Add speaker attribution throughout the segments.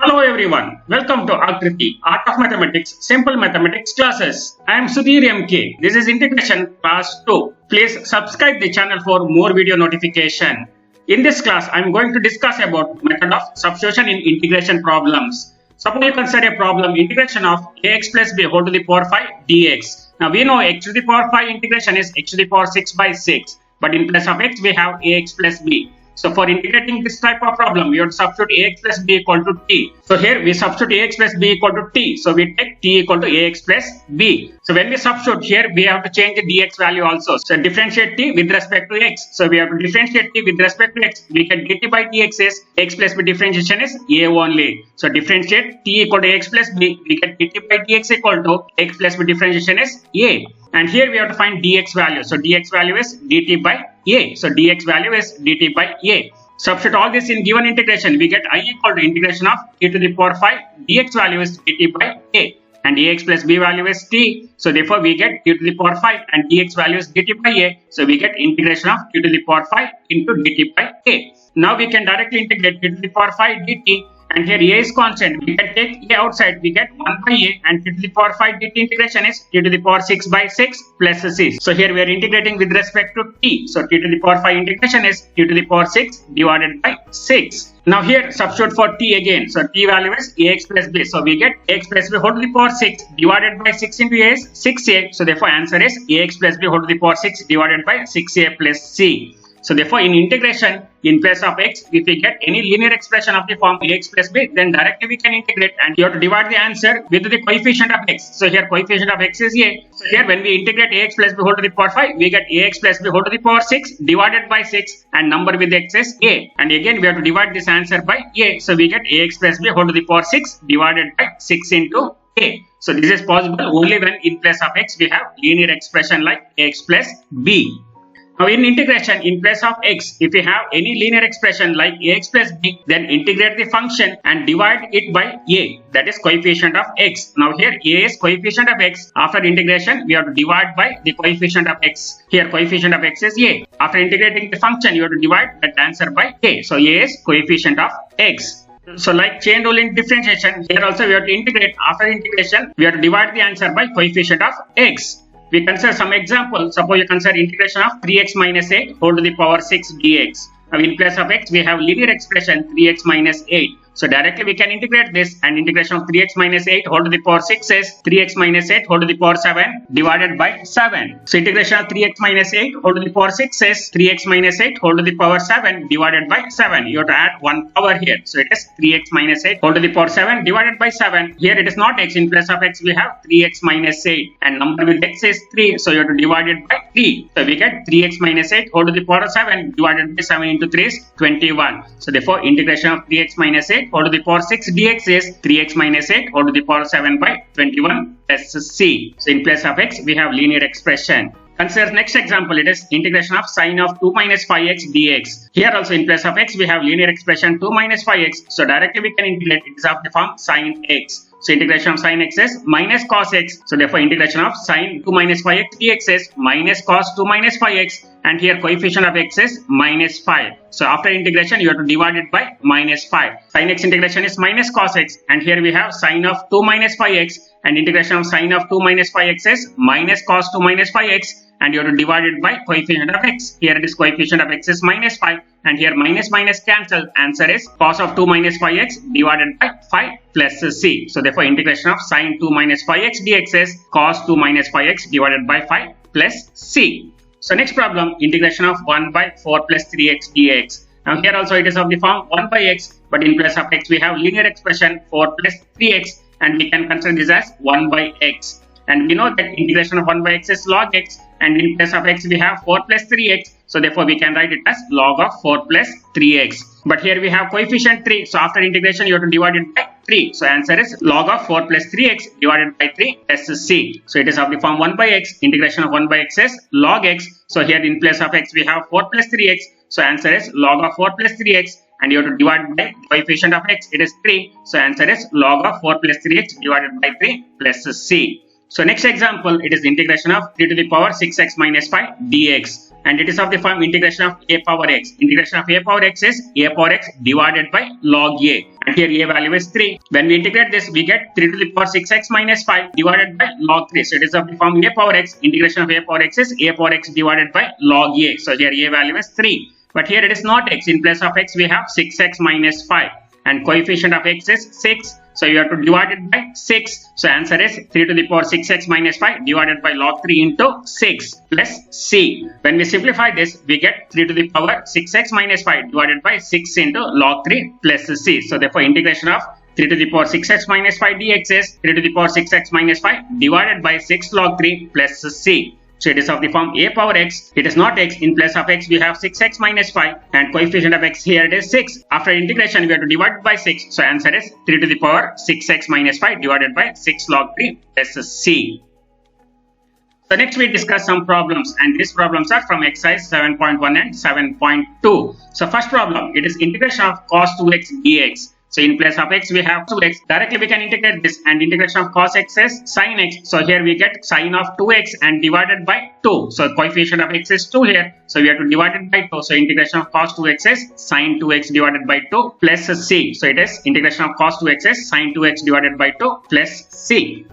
Speaker 1: Hello everyone, welcome to Akriti, Art of Mathematics, Simple Mathematics classes. I am Sudhir MK. This is Integration Class 2. Please subscribe the channel for more video notification. In this class, I am going to discuss about method of substitution in integration problems. Suppose you consider a problem integration of ax plus b whole to the power 5 dx. Now we know x to the power 5 integration is x to the power 6 by 6. But in place of x we have ax plus b. So for integrating this type of problem, we have to substitute ax plus b equal to t. So here we substitute ax plus b equal to t. So we take t equal to ax plus b. So when we substitute here, we have to change the dx value also. So differentiate t with respect to x. So we have to differentiate t with respect to x. We get dt by dx is x plus b differentiation is a only. So differentiate t equal to x plus b. We get dt by dx equal to x plus b differentiation is a. And here we have to find dx value. So dx value is dt by a. So dx value is dt by a. Substitute all this in given integration. We get I equal to integration of t to the power 5. Dx value is dt by a. And ax plus b value is t. So therefore we get t to the power 5 and dx value is dt by a. So we get integration of t to the power 5 into dt by a. Now we can directly integrate t to the power 5 dt. And here a is constant. We can take a outside. We get 1 by a and t to the power 5 dt integration is t to the power 6 by 6 plus c. So here we are integrating with respect to t. So t to the power 5 integration is t to the power 6 divided by 6. Now here substitute for t again. So t value is ax plus b. So we get ax plus b whole to the power 6 divided by 6 into a is 6a. So therefore answer is ax plus b whole to the power 6 divided by 6a plus c. So therefore in integration, in place of x, if we get any linear expression of the form ax plus b, then directly we can integrate and you have to divide the answer with the coefficient of x. So here coefficient of x is a. So here when we integrate ax plus b whole to the power 5, we get ax plus b whole to the power 6 divided by 6 and number with x is a. And again we have to divide this answer by a. So we get ax plus b whole to the power 6 divided by 6 into a. So this is possible only when in place of x we have linear expression like x plus b. Now in integration, in place of x, if we have any linear expression like ax plus b, then integrate the function and divide it by a, that is coefficient of x. Now here a is coefficient of x. After integration, we have to divide by the coefficient of x. Here coefficient of x is a. After integrating the function, you have to divide that answer by a. So a is coefficient of x. So like chain rule in differentiation, here also we have to integrate. After integration, we have to divide the answer by coefficient of x. We consider some example. Suppose you consider integration of 3x minus 8 whole to the power 6 dx. Now in place of x, we have linear expression 3x minus 8. So directly we can integrate this and integration of 3x minus 8 whole to the power 6 is 3x minus 8 whole to the power 7 divided by 7. So integration of 3x minus 8 whole to the power 6 is 3x minus 8 whole to the power 7 divided by 7. You have to add one power here. So it is 3x minus 8 whole to the power 7 divided by 7. Here it is not x. In place of x we have 3x minus 8 and number with x is 3. So you have to divide it by 3. So we get 3x minus 8 whole to the power 7 divided by 7 into 3 is 21. So therefore integration of 3x minus 8 whole to the power 6 dx is 3x minus 8 whole to the power 7 by 21 plus c. So in place of x we have linear expression. Consider next example, it is integration of sine of 2 minus 5x dx. Here also in place of x we have linear expression 2 minus 5x. So directly we can integrate it is of the form sine x. So integration of sine x is minus cos x. So therefore integration of sine 2 minus 5x dx is minus cos 2 minus 5x. And here coefficient of x is minus 5. So after integration you have to divide it by minus 5. Sin x integration is minus cos x. And here we have sine of 2 minus 5x. And integration of sine of 2 minus 5x is minus cos 2 minus 5x. And you have to divide it by coefficient of x. Here it is coefficient of x is minus 5. And here minus minus cancelled. Answer is cos of 2 minus 5x divided by 5 plus c. So therefore integration of sine 2 minus 5x dx is cos 2 minus 5x divided by 5 plus c. So next problem, integration of 1 by 4 plus 3x dx. Now here also it is of the form 1 by x, but in place of x we have linear expression 4 plus 3x and we can consider this as 1 by x. And we know that integration of 1 by x is log x and in place of x we have 4 plus 3x. So therefore we can write it as log of 4 plus 3x. But here we have coefficient 3. So after integration you have to divide it by 3. So answer is log of 4 plus 3x divided by 3 plus c. So it is of the form 1 by x. Integration of 1 by x is log x. So here in place of x we have 4 plus 3x. So answer is log of 4 plus 3x. And you have to divide by coefficient of x. It is 3. So answer is log of 4 plus 3x divided by 3 plus c. So next example, it is integration of 3 to the power 6x minus 5 dx. and it is of the form integration of a power x. Integration of a power x is a power x divided by log a, and here a value is 3. When we integrate this, we get 3 to the power 6x minus 5 divided by log 3. So it is of the form a power x. Integration of a power x is a power x divided by log a. So here a value is 3. But here it is not x. In place of x, we have 6x minus 5. And coefficient of x is 6. So you have to divide it by 6. So answer is 3 to the power 6x minus 5 divided by log 3 into 6 plus c. When we simplify this, we get 3 to the power 6x minus 5 divided by 6 into log 3 plus c. So therefore integration of 3 to the power 6x minus 5 dx is 3 to the power 6x minus 5 divided by 6 log 3 plus c. So it is of the form a power x. It is not x. In place of x, we have 6x minus 5, and coefficient of x here it is 6. After integration, we have to divide by 6. So answer is 3 to the power 6x minus 5 divided by 6 log 3 plus c. So next we discuss some problems, and these problems are from exercise 7.1 and 7.2. So first problem, it is integration of cos 2x dx. So in place of x, we have 2x. Directly we can integrate this, and integration of cos x is sin x. So here we get sin of 2x and divided by 2. So coefficient of x is 2 here. So we have to divide it by 2. So integration of cos 2x is sin 2x divided by 2 plus c. So it is integration of cos 2x is sin 2x divided by 2 plus c.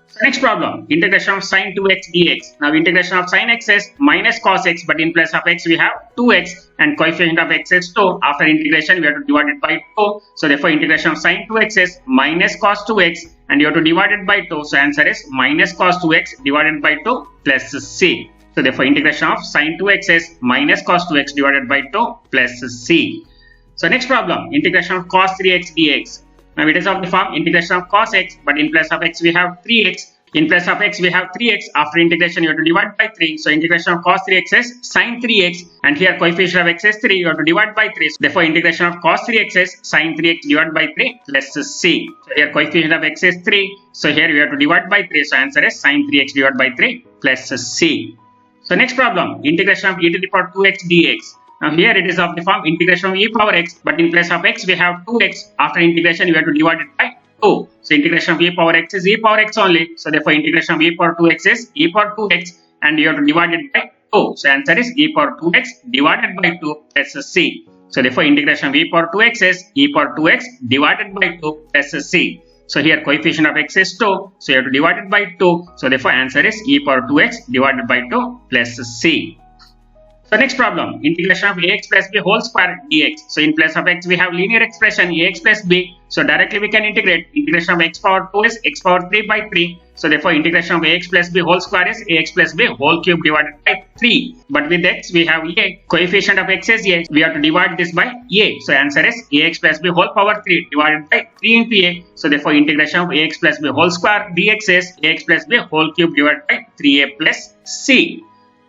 Speaker 1: So next problem, integration of sin 2x dx. Now integration of sin x is minus cos x, but in place of x we have 2x and coefficient of x is 2. After integration we have to divide it by 2. So therefore integration of sin 2x is minus cos 2x, and you have to divide it by 2. So answer is minus cos 2x divided by 2 plus c. So therefore integration of sin 2x is minus cos 2x divided by 2 plus c. So next problem, integration of cos 3x dx. Now it is of the form integration of cos x, but in place of x we have 3x. In place of x we have 3x. After integration you have to divide by 3. So integration of cos 3x is sin 3x, and here coefficient of x is 3. You have to divide by 3. So therefore integration of cos 3x is sin 3x divided by 3 plus c. So here coefficient of x is 3. So here you have to divide by 3. So answer is sin 3x divided by 3 plus c. So next problem, integration of e to the power 2x dx. Now here it is of the form integration of e power x, but in place of x we have 2x. After integration you have to divide it by 2. So integration of e power x is e power x only. So therefore integration of e power 2x is e power 2x, and you have to divide it by 2. So answer is e power 2x divided by 2 plus c. So therefore integration of e power 2x is e power 2x divided by 2 plus c. So here coefficient of x is 2. So you have to divide it by 2. So therefore answer is e power 2x divided by 2 plus c. So next problem, integration of ax plus b whole square dx. So in place of x we have linear expression ax plus b. So directly we can integrate. Integration of x power 2 is x power 3 by 3. So therefore integration of ax plus b whole square is ax plus b whole cube divided by 3. But with x we have a. Coefficient of x is a. We have to divide this by a. So answer is ax plus b whole power 3 divided by 3 into a. So therefore integration of ax plus b whole square dx is ax plus b whole cube divided by 3a plus c.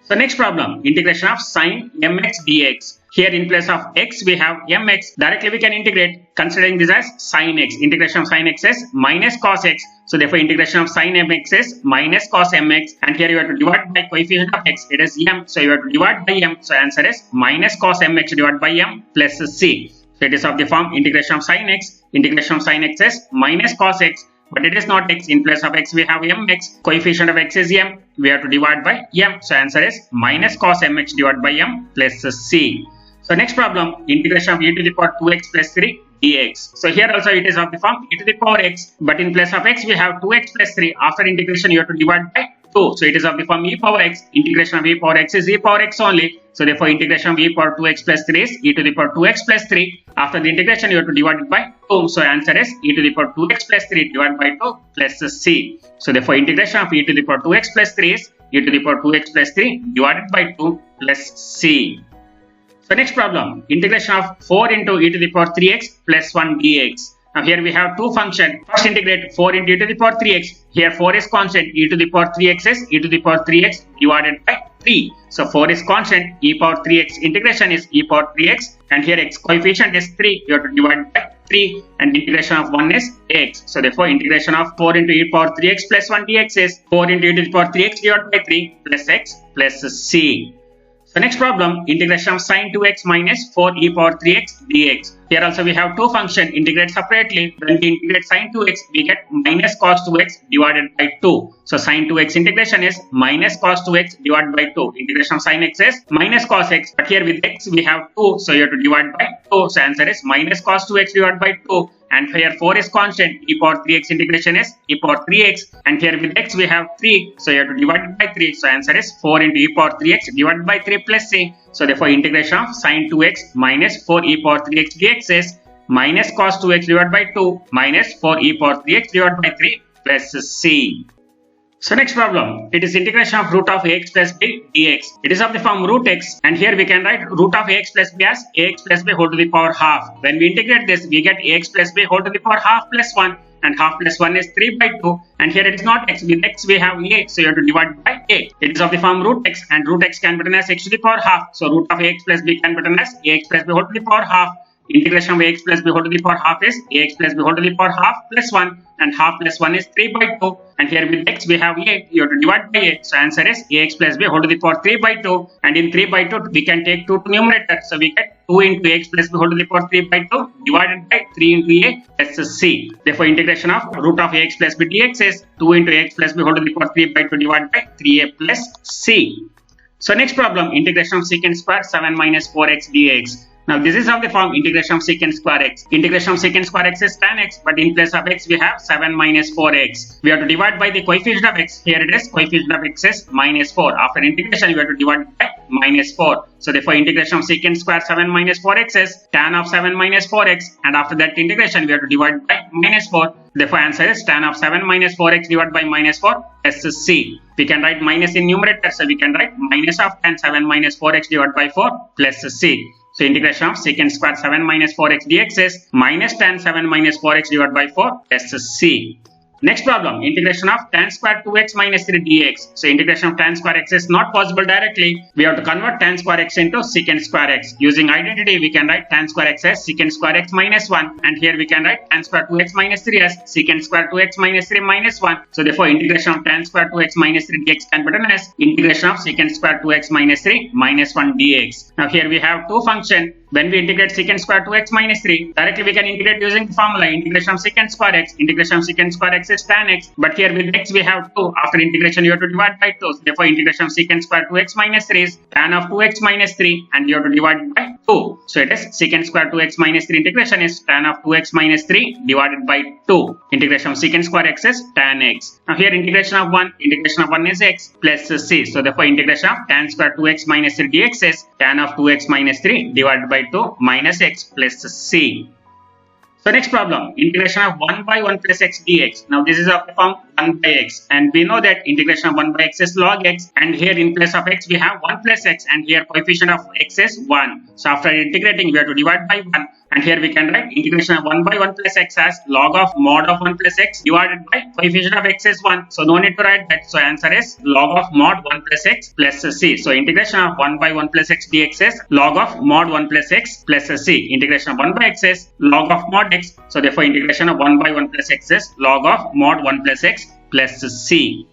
Speaker 1: So next problem, integration of sin mx dx. Here in place of x we have mx. Directly we can integrate, considering this as sin x. Integration of sin x is minus cos x. So therefore integration of sin mx is minus cos mx, and here you have to divide by coefficient of x. It is m. So you have to divide by m. So answer is minus cos mx divided by m plus c. So it is of the form integration of sin x. Integration of sin x is minus cos x, but it is not x. In place of x we have mx. Coefficient of x is m. We have to divide by m. So answer is minus cos mx divided by m plus c. So next problem, integration of e to the power 2x plus 3 dx. So here also it is of the form e to the power x, but in place of x we have 2x plus 3. After integration you have to divide by 2. So it is of the form e power x. Integration of e power x is e power x only. So therefore integration of e power 2x plus 3 is e to the power 2x plus 3. After the integration you have to divide it by 2. So answer is e to the power 2x plus 3 divided by 2 plus c. So therefore integration of e to the power 2x plus 3 is e to the power 2x plus 3 divided by 2 plus c. So next problem, integration of 4 into e to the power 3x plus 1 dx. Now here we have two functions. First integrate 4 into e to the power 3x. Here 4 is constant. E to the power 3x is e to the power 3x divided by 3. So 4 is constant. E power 3x integration is e power 3x. And here x coefficient is 3. You have to divide by 3. And integration of 1 is x. So therefore integration of 4 into e power 3x plus 1 dx is 4 into e to the power 3x divided by 3 plus x plus c. So next problem, integration of sine 2x minus 4 e power 3x dx. Here also we have two functions integrate separately. When we integrate sine 2x, we get minus cos 2x divided by 2. So sine 2x integration is minus cos 2x divided by 2. Integration of sine x is minus cos x. But here with x we have 2, so you have to divide by 2. So answer is minus cos 2x divided by 2. And here 4 is constant, e power 3x integration is e power 3x, and here with x we have 3, so you have to divide it by 3, so answer is 4 into e power 3x divided by 3 plus c. So therefore integration of sine 2x minus 4 e power 3x dx is minus cos 2x divided by 2 minus 4 e power 3x divided by 3 plus c. So next problem, it is integration of root of ax plus b dx. It is of the form root x, and here we can write root of ax plus b as ax plus b whole to the power half. When we integrate this, we get ax plus b whole to the power half plus 1, and half plus 1 is 3 by 2, and here it is not x. With x we have a, so you have to divide by a. It is of the form root x, and root x can be written as x to the power half. So root of ax plus b can be written as ax plus b whole to the power half. Integration of ax plus b whole to the power half is ax plus b whole to the power half plus 1, and half plus 1 is 3 by 2, and here with x we have a, you have to divide by a, so answer is ax plus b whole to the power 3 by 2, and in 3 by 2 we can take 2 to numerator, so we get 2 into x plus b whole to the power 3 by 2 divided by 3 into a plus c. Therefore integration of root of ax plus b dx is 2 into x plus b whole to the power 3 by 2 divided by 3a plus c. So next problem, integration of secant square 7 minus 4x dx. Now this is of the form integration of secant square x. Integration of secant square x is tan x, but in place of x we have 7 minus 4x. We have to divide by the coefficient of x. Here it is, coefficient of x is minus 4. After integration we have to divide by minus 4. So therefore integration of secant square 7 minus 4x is tan of 7 minus 4x, and after that integration we have to divide by minus 4. Therefore answer is tan of 7 minus 4x divided by minus 4 plus c. We can write minus in numerator, so we can write minus of tan 7 minus 4x divided by 4 plus c. So integration of secant square 7 minus 4x dx is minus tan 7 minus 4x divided by 4 plus c. Next problem, integration of tan square 2x minus 3 dx. So integration of tan square x is not possible directly. We have to convert tan square x into secant square x. Using identity, we can write tan square x as secant square x minus 1. And here we can write tan square 2x minus 3 as secant square 2x minus 3 minus 1. So therefore integration of tan square 2x minus 3 dx can be written as integration of secant square 2x minus 3 minus 1 dx. Now here we have two functions. When we integrate secant square 2x minus 3, directly we can integrate using the formula integration of secant square x. Integration of secant square x is tan x, but here with x we have 2. After integration you have to divide by 2. Therefore integration of secant square 2x minus 3 is tan of 2x minus 3, and you have to divide by 2. So it is secant square 2x minus 3 integration is tan of 2x minus 3 divided by 2. Integration of secant square x is tan x. Now here integration of 1 is x plus c. So therefore integration of tan square 2x minus 3 dx is tan of 2x minus 3 divided by 2 minus x plus c. So next problem, integration of 1 by 1 plus x dx. Now this is of the form 1 by x, and we know that integration of 1 by x is log x, and here in place of x we have 1 plus x, and here coefficient of x is 1. So after integrating we have to divide by 1, and here we can write integration of 1 by 1 plus x as log of mod of 1 plus x divided by coefficient of x is 1. So no need to write that. So answer is log of mod 1 plus x plus c. So integration of 1 by 1 plus x dx is log of mod 1 plus x plus c. Integration of 1 by x is log of mod x. So therefore integration of 1 by 1 plus x is log of mod 1 plus x plus c.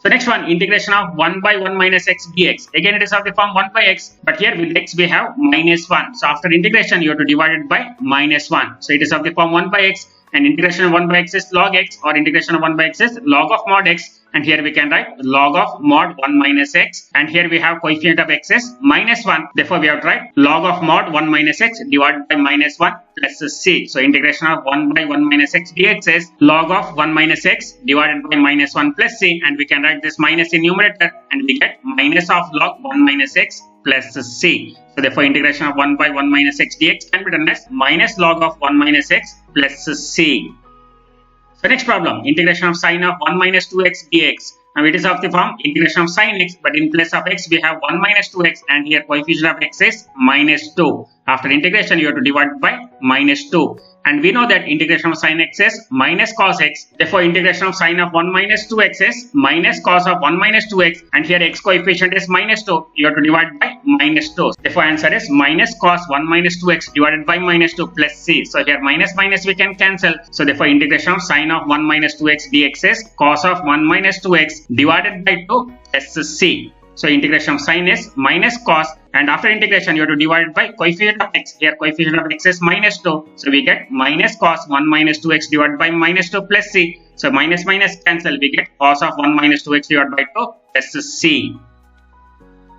Speaker 1: So next one, integration of 1 by 1 minus x dx. Again it is of the form 1 by x, but here with x we have minus 1. So after integration you have to divide it by minus 1. So it is of the form 1 by x, and integration of 1 by x is log x, or integration of 1 by x is log of mod x, and here we can write log of mod 1 minus x, and here we have coefficient of x is minus 1. Therefore we have to write log of mod 1 minus x divided by minus 1 plus c. So integration of 1 by 1 minus x dx is log of 1 minus x divided by minus 1 plus c, and we can write this minus in numerator, and we get minus of log 1 minus x plus c. So therefore integration of 1 by 1 minus x dx can be written as minus log of 1 minus x plus c. So next problem, integration of sine of 1 minus 2x dx. Now it is of the form integration of sine x, but in place of x we have 1 minus 2x, and here coefficient of x is minus 2. After integration you have to divide by minus 2. And we know that integration of sine x is minus cos x. Therefore integration of sine of 1 minus 2x is minus cos of 1 minus 2x, and here x coefficient is minus 2. You have to divide by minus 2. Therefore answer is minus cos 1 minus 2x divided by minus 2 plus c. So here minus minus we can cancel. So therefore integration of sine of 1 minus 2x dx is cos of 1 minus 2x divided by 2 plus c. So integration of sine is minus cos, and after integration you have to divide by coefficient of x. Here coefficient of x is minus 2. So we get minus cos 1 minus 2x divided by minus 2 plus c. So minus minus cancel. We get cos of 1 minus 2x divided by 2 plus c.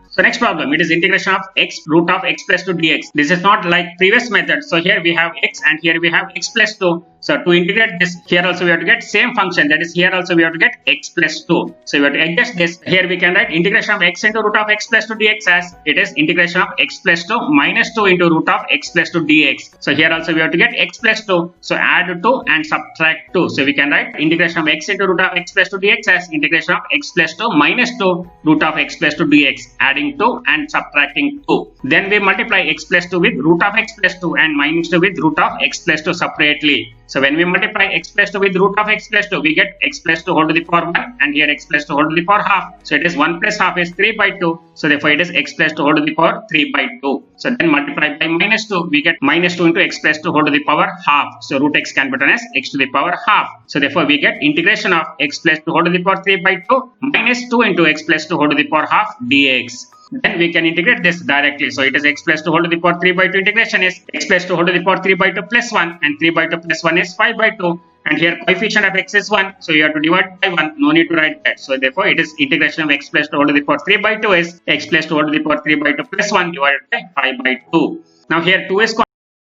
Speaker 1: So next problem, it is integration of x root of x plus 2 dx. This is not like previous method. So here we have x and here we have x plus 2. So to integrate this, here also we have to get same function. That is, here also we have to get x plus 2. So we have to adjust this. Here we can write integration of x into root of x plus 2 dx as it is integration of x plus 2 minus 2 into root of x plus 2 dx. So here also we have to get x plus 2. So add 2 and subtract 2. So we can write integration of x into root of x plus 2 dx as integration of x plus 2 minus 2 root of x plus 2 dx. Adding 2 and subtracting 2. Then we multiply x plus 2 with root of x plus 2 and minus 2 with root of x plus 2 separately. So when we multiply x plus 2 with root of x plus 2, we get x plus 2 whole to the power 1 and here x plus 2 whole to the power half. So it is 1 plus half is 3 by 2. So therefore it is x plus 2 whole to the power 3 by 2. So then multiply by minus 2, we get minus 2 into x plus 2 whole to the power half. So root x can be written as x to the power half. So therefore we get integration of x plus 2 whole to the power 3 by 2 minus 2 into x plus 2 whole to the power half dx. Then we can integrate this directly. So it is x plus 2 whole to the power 3 by 2 integration is x plus 2 whole to the power 3 by 2 plus 1 and 3 by 2 plus 1 is 5 by 2. And here coefficient of x is 1. So you have to divide by 1. No need to write that. So therefore it is integration of x plus 2 whole to the power 3 by 2 is x plus 2 whole to the power 3 by 2 plus 1 divided by 5 by 2. Now here 2 is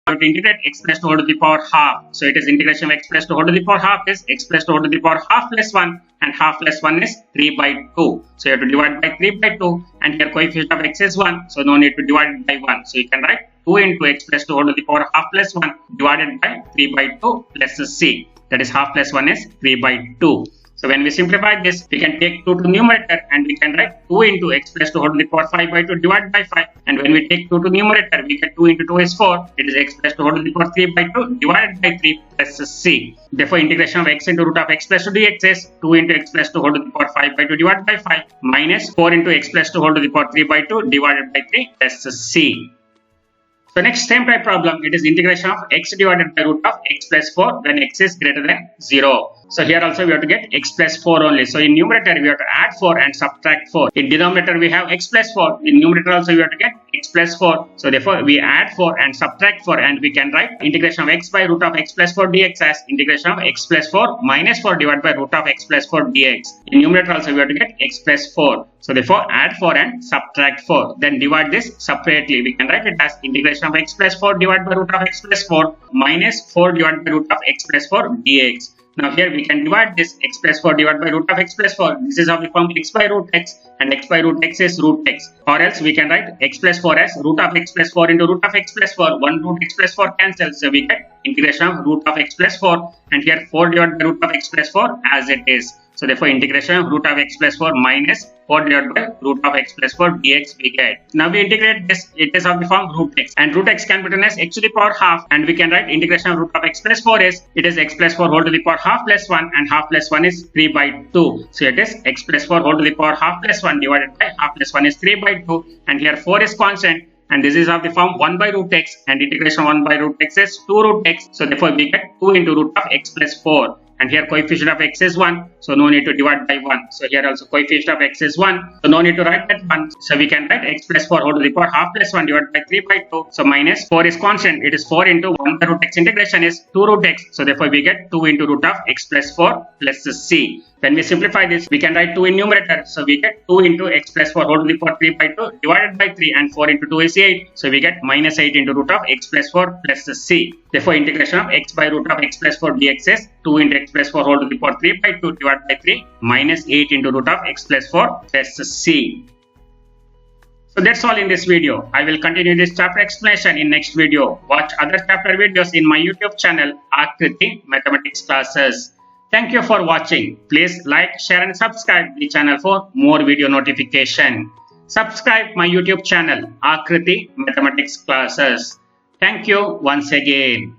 Speaker 1: to integrate x plus 2 whole to the power half. So it is integration of x plus 2 whole to the power half is x plus 2 whole to the power half plus 1 and half plus 1 is 3 by 2. So you have to divide by 3 by 2 and here coefficient of x is 1. So no need to divide by 1. So you can write 2 into x plus 2 whole to the power half plus 1 divided by 3 by 2 plus c. That is half plus 1 is 3 by 2. So when we simplify this, we can take 2 to numerator and we can write 2 into x plus 2 whole to the power 5 by 2 divided by 5. And when we take 2 to numerator, we get 2 into 2 is 4. It is x plus 2 whole to the power 3 by 2 divided by 3 plus c. Therefore, integration of x into root of x plus 2 dx is 2 into x plus 2 whole to the power 5 by 2 divided by 5 minus 4 into x plus 2 whole to the power 3 by 2 divided by 3 plus c. So next same type problem, it is integration of x divided by root of x plus 4 when x is greater than 0. So here also we have to get x plus 4 only. So in numerator we have to add 4 and subtract 4. In denominator we have x plus 4. In numerator also we have to get x plus 4. So therefore we add 4 and subtract 4 and we can write integration of x by root of x plus 4 dx as integration of x plus 4 minus 4 divided by root of x plus 4 dx. In numerator also we have to get x plus 4. So therefore add 4 and subtract 4. Then divide this separately. We can write it as integration of x plus 4 divided by root of x plus 4 minus 4 divided by root of x plus 4 dx. Now here we can divide this x plus 4 divided by root of x plus 4. This is of the form x by root x and x by root x is root x. Or else we can write x plus 4 as root of x plus 4 into root of x plus 4. 1 root x plus 4 cancels. So we get integration of root of x plus 4 and here 4 divided by root of x plus 4 as it is. So therefore integration of root of x plus 4 minus 4 divided by root of x plus 4 dx we get. Now we integrate this, it is of the form root x and root x can be written as x to the power half and we can write integration of root of x plus 4 is it is x plus 4 whole to the power half plus 1 and half plus 1 is 3 by 2. So it is x plus 4 whole to the power half plus 1 divided by half plus 1 is 3 by 2 and here 4 is constant and this is of the form 1 by root x and integration 1 by root x is 2 root x. So therefore we get 2 into root of x plus 4. And here coefficient of x is 1, so no need to divide by 1. So here also coefficient of x is 1, so no need to write that 1. So we can write x plus 4 whole to the power half plus 1 divided by 3 by 2. So minus 4 is constant, it is 4 into 1 by root x integration is 2 root x. So therefore we get 2 into root of x plus 4 plus c. When we simplify this, we can write 2 in numerator. So we get 2 into x plus 4 whole to the power 3 by 2 divided by 3 and 4 into 2 is 8. So we get minus 8 into root of x plus 4 plus c. Therefore integration of x by root of x plus 4 dx is 2 into x plus 4 whole to the power 3 by 2 divided by 3 minus 8 into root of x plus 4 plus c. So that's all in this video. I will continue this chapter explanation in next video. Watch other chapter videos in my YouTube channel Akriti Mathematics Classes. Thank you for watching. Please like, share and subscribe the channel for more video notification. Subscribe my YouTube channel Akriti Mathematics Classes. Thank you once again.